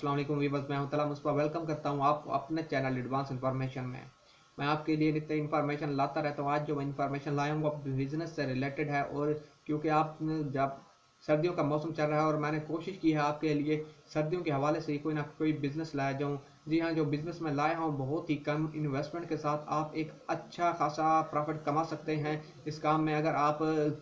अस्सलाम वालेकुम वीवर्स, मैं हूं तला मुस्तफा। वेलकम करता हूं आपको अपने चैनल एडवांस इन्फॉर्मेशन में। मैं आपके लिए नित्य इन्फॉर्मेशन लाता रहता हूं। आज जो मैं इन्फॉर्मेशन लाया हूं वो बिजनेस से रिलेटेड है, और क्योंकि आप जब सर्दियों का मौसम चल रहा है और मैंने कोशिश की है आपके लिए सर्दियों के हवाले से कोई ना कोई बिजनेस लाया जाऊं। जी हाँ, जो बिजनेस मैं लाया हूँ बहुत ही कम इन्वेस्टमेंट के साथ आप एक अच्छा खासा प्रॉफिट कमा सकते हैं इस काम में। अगर आप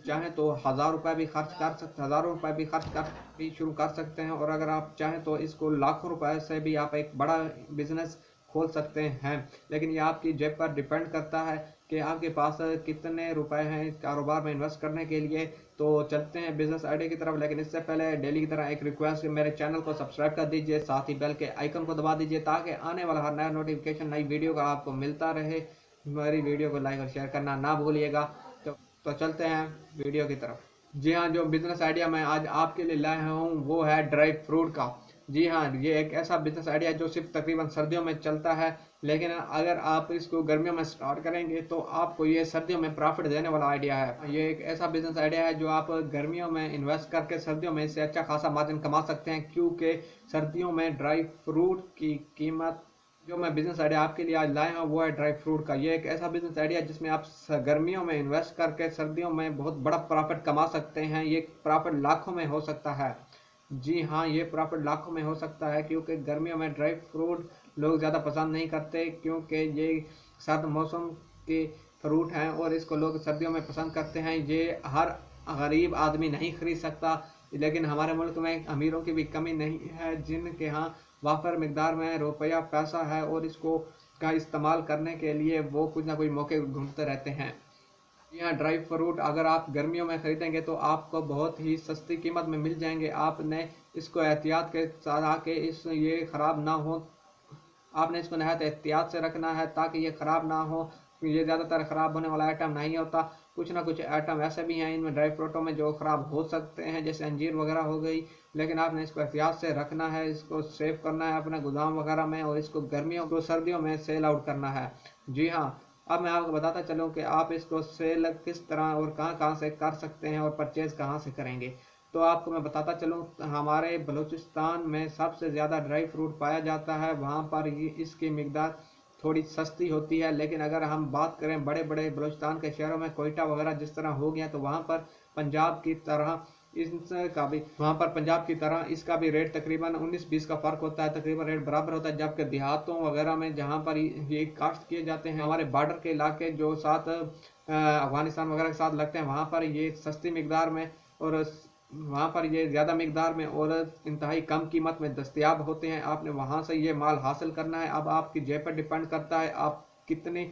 चाहें तो हज़ारों रुपए भी खर्च कर भी शुरू कर सकते हैं, और अगर आप चाहें तो इसको लाखों रुपए से भी आप एक बड़ा बिजनेस खोल सकते हैं। लेकिन ये आपकी जेब पर डिपेंड करता है कि आपके पास कितने रुपए हैं इस कारोबार में इन्वेस्ट करने के लिए। तो चलते हैं बिजनेस आइडिया की तरफ, लेकिन इससे पहले डेली की तरह एक रिक्वेस्ट, मेरे चैनल को सब्सक्राइब कर दीजिए, साथ ही बेल के आइकन को दबा दीजिए ताकि आने वाला हर नया नोटिफिकेशन नई वीडियो का आपको मिलता रहे। हमारी वीडियो को लाइक और शेयर करना ना भूलिएगा। तो चलते हैं वीडियो की तरफ। जी हाँ, जो बिजनेस आइडिया मैं आज आपके लिए लाया हूँ वो है ड्राई फ्रूट का। जी हाँ, ये एक ऐसा बिजनेस आइडिया है जो सिर्फ तकरीबन सर्दियों में चलता है, लेकिन अगर आप इसको गर्मियों में स्टार्ट करेंगे तो आपको ये सर्दियों में प्रॉफिट देने वाला आइडिया है। ये एक ऐसा बिजनेस आइडिया है जो आप गर्मियों में इन्वेस्ट करके सर्दियों में इससे अच्छा खासा मार्जिन कमा सकते हैं, क्योंकि सर्दियों में ड्राई फ्रूट की कीमत, जो मैं बिजनेस आइडिया आपके लिए आज लाया हूँ वो है ड्राई फ्रूट का। ये एक ऐसा बिजनेस आइडिया जिसमें आप गर्मियों में इन्वेस्ट करके सर्दियों में बहुत बड़ा प्रॉफिट कमा सकते हैं। ये प्रॉफिट लाखों में हो सकता है। जी हाँ, ये प्रॉफिट लाखों में हो सकता है, क्योंकि गर्मियों में ड्राई फ्रूट लोग ज़्यादा पसंद नहीं करते, क्योंकि ये सर्द मौसम के फ्रूट हैं और इसको लोग सर्दियों में पसंद करते हैं। ये हर गरीब आदमी नहीं खरीद सकता, लेकिन हमारे मुल्क में अमीरों की भी कमी नहीं है जिनके यहाँ वाफर मिकदार में रुपया पैसा है, और इसको का इस्तेमाल करने के लिए वो कुछ ना कुछ मौके ढूंढते रहते हैं। यहाँ ड्राई फ्रूट अगर आप गर्मियों में खरीदेंगे तो आपको बहुत ही सस्ती कीमत में मिल जाएंगे। आपने इसको एहतियात के साथ आके इस ये ख़राब ना हो, आपने इसको नहायत एहतियात से रखना है ताकि ये ख़राब ना हो। ये ज़्यादातर ख़राब होने वाला आइटम नहीं होता। कुछ ना कुछ आइटम ऐसे भी हैं इनमें ड्राई फ्रूटों में जो ख़राब हो सकते हैं, जैसे अंजीर वगैरह हो गई, लेकिन आपने इसको एहतियात से रखना है, इसको सेव करना है अपने गोदाम वगैरह में, और इसको गर्मियों को सर्दियों में सेल आउट करना है। जी हाँ, अब मैं आपको बताता चलूँ कि आप इसको सेल किस तरह और कहाँ कहाँ से कर सकते हैं और परचेज़ कहाँ से करेंगे। तो आपको मैं बताता चलूँ, हमारे बलूचिस्तान में सबसे ज़्यादा ड्राई फ्रूट पाया जाता है। वहाँ पर ये इसकी मिकदार थोड़ी सस्ती होती है, लेकिन अगर हम बात करें बड़े बड़े बलूचिस्तान के शहरों में, कोयटा वगैरह जिस तरह हो गया, तो वहाँ पर पंजाब की तरह इसका भी रेट तकरीबन 19-20 का फ़र्क होता है, तकरीबन रेट बराबर होता है। जबकि देहातों वगैरह में जहाँ पर ये काश्त किए जाते हैं, हमारे बॉर्डर के इलाके जो साथ अफगानिस्तान वगैरह के साथ लगते हैं, वहाँ पर ये सस्ती मिकदार में और वहाँ पर ये ज़्यादा मिकदार में और इंतहाई कम कीमत में दस्तयाब होते हैं। आपने वहाँ से ये माल हासिल करना है। अब आपकी जेब पर डिपेंड करता है आप कितने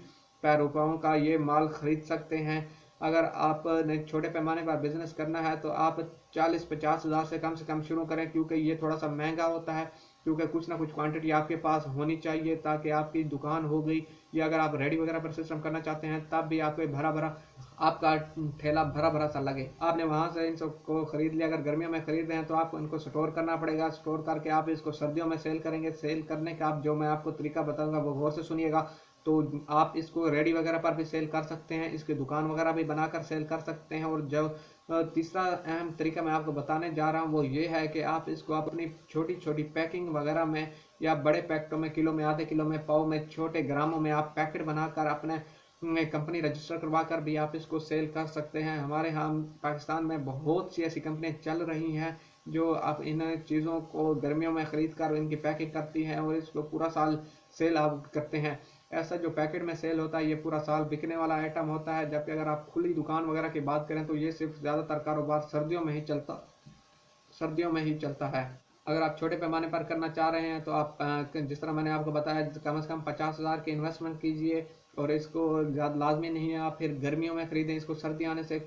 रुपयों का ये माल खरीद सकते हैं। अगर आपने छोटे पैमाने पर बिजनेस करना है तो आप 40-50 हज़ार से कम शुरू करें, क्योंकि ये थोड़ा सा महंगा होता है, क्योंकि कुछ ना कुछ क्वांटिटी आपके पास होनी चाहिए ताकि आपकी दुकान हो गई, या अगर आप रेडी वगैरह पर सिस्टम करना चाहते हैं तब भी आपको भरा भरा आपका ठेला भरा भरा सा लगे। आपने वहां से इन सबको खरीद लिया। अगर गर्मियों में खरीद रहे हैं तो आपको इनको स्टोर करना पड़ेगा। स्टोर करके आप इसको सर्दियों में सेल करेंगे। सेल करने का आप जो मैं आपको तरीका बताऊंगा वो गौर से सुनिएगा। तो आप इसको रेडी वगैरह पर भी सेल कर सकते हैं, इसकी दुकान वगैरह भी बनाकर सेल कर सकते हैं। और जो तीसरा अहम तरीका मैं आपको बताने जा रहा हूँ वो ये है कि आप इसको अपनी छोटी छोटी पैकिंग वगैरह में, या बड़े पैकेटों में, किलो में, आधे किलो में, पाव में, छोटे ग्रामों में आप पैकेट बनाकर अपने कंपनी रजिस्टर करवा कर भी आप इसको सेल कर सकते हैं। हमारे यहाँ पाकिस्तान में बहुत सी ऐसी कंपनियां चल रही हैं जो आप इन चीज़ों को गर्मियों में ख़रीद कर इनकी पैकिंग करती हैं और इसको पूरा साल सेल आउट करते हैं। ऐसा जो पैकेट में सेल होता है ये पूरा साल बिकने वाला आइटम होता है, जबकि अगर आप खुली दुकान वगैरह की बात करें तो ये सिर्फ ज़्यादातर कारोबार सर्दियों में ही चलता है। अगर आप छोटे पैमाने पर करना चाह रहे हैं तो आप जिस तरह मैंने आपको बताया, कम से कम 50 हज़ार की इन्वेस्टमेंट कीजिए, और इसको ज़्यादा लाजमी नहीं है आप फिर गर्मियों में ख़रीदें। इसको सर्दी आने से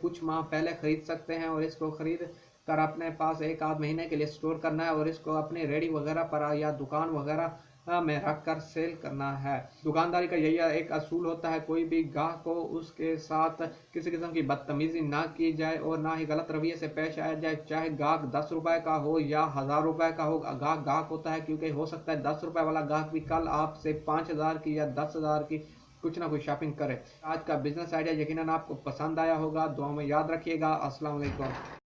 कुछ माह पहले ख़रीद सकते हैं, और इसको ख़रीद कर अपने पास एक आध महीने के लिए स्टोर करना है, और इसको अपने रेडी वगैरह पर या दुकान वगैरह में रख कर सेल करना है। दुकानदारी का यही एक असूल होता है, कोई भी गाहक को उसके साथ किसी किस्म की बदतमीजी ना की जाए और ना ही गलत रवैये से पेश आया जाए। चाहे गाहक 10 रुपए का हो या 1000 रुपए का हो, गाहक गाहक होता है, क्योंकि हो सकता है 10 रुपए वाला गाहक भी कल आपसे 5000 की या 10,000 की कुछ ना कुछ शॉपिंग करे। आज का बिजनेस आइडिया यकीनन आपको पसंद आया होगा। दुआ में याद रखिएगा। अस्सलाम वालेकुम।